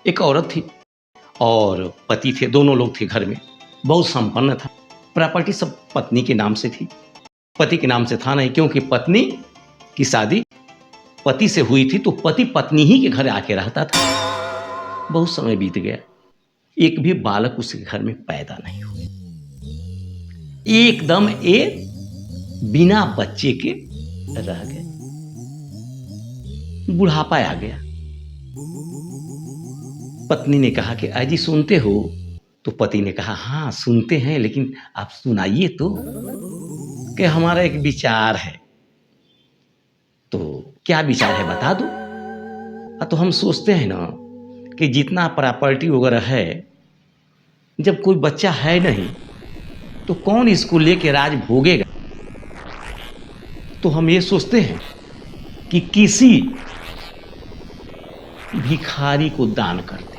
एक औरत थी और पति थे, दोनों लोग थे घर में। बहुत संपन्न था। प्रॉपर्टी सब पत्नी के नाम से थी, पति के नाम से था नहीं, क्योंकि पत्नी की शादी पति से हुई थी, तो पति पत्नी ही के घर आके रहता था। बहुत समय बीत गया, एक भी बालक उसके घर में पैदा नहीं हुआ। एकदम एक बिना बच्चे के रह गए। बुढ़ापा आ गया। पत्नी ने कहा कि अजी सुनते हो? तो पति ने कहा हाँ सुनते हैं, लेकिन आप सुनाइए तो, कि हमारा एक विचार है। तो क्या विचार है बता दो। तो हम सोचते हैं ना कि जितना प्रॉपर्टी वगैरह है, जब कोई बच्चा है नहीं तो कौन इसको लेके राज भोगेगा। तो हम ये सोचते हैं कि किसी भिखारी को दान करते हैं।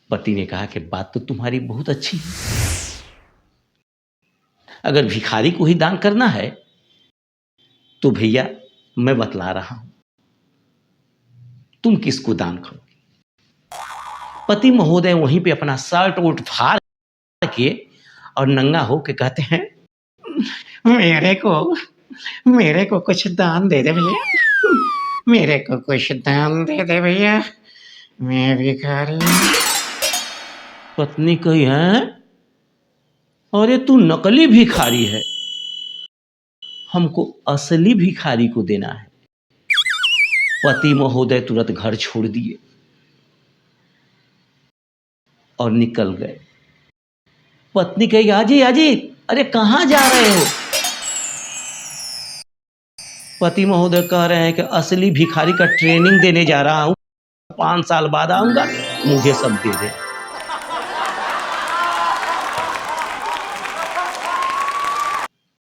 पति ने कहा कि बात तो तुम्हारी बहुत अच्छी है, अगर भिखारी को ही दान करना है तो भैया मैं बतला रहा हूं, तुम किसको दान करो। पति महोदय वहीं पे अपना शर्ट वोट फाड़ के और नंगा हो के कहते हैं मेरे को कुछ दान दे दे भैया, मेरे को कुछ दान दे दे भैया, मैं भिखारी। पत्नी कही है अरे तू नकली भिखारी है, हमको असली भिखारी को देना है। पति महोदय तुरंत घर छोड़ दिए और निकल गए। पत्नी कही आजी आजी अरे कहां जा रहे हो? पति महोदय कह रहे हैं कि असली भिखारी का ट्रेनिंग देने जा रहा हूं, 5 साल बाद आऊंगा, मुझे सब दे दे।